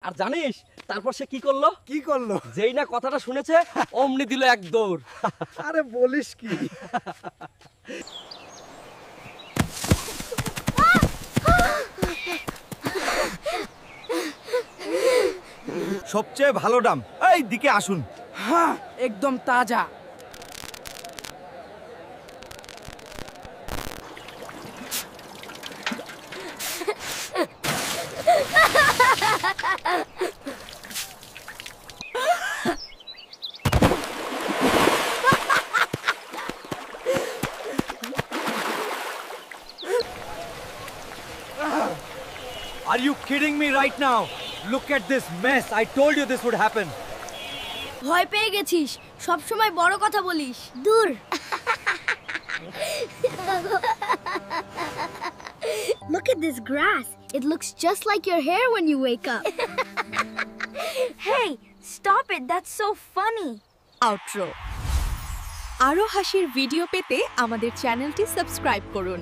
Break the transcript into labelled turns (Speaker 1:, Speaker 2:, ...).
Speaker 1: আর জানিস তারপর সে কি করলো?
Speaker 2: কি করলো?
Speaker 1: যেই না কথাটা শুনেছে অমনি দিল এক দৌড়।
Speaker 2: আরে বলিস কি? সবচেয়ে ভালো ডাম এই দিকে আসুন।
Speaker 3: হ্যাঁ একদম তাজা।
Speaker 2: Are you kidding me right now? Look at this mess. I told you this would happen.
Speaker 4: ভয় পেয়ে গেছিস, সব সময় বড় কথা বলিস। দূর। Look at this grass. It looks just like your hair when you wake up.
Speaker 5: Hey, stop it. That's so funny.
Speaker 6: Outro. আরও হাসির ভিডিও পেতে আমাদের চ্যানেলটি সাবস্ক্রাইব করুন।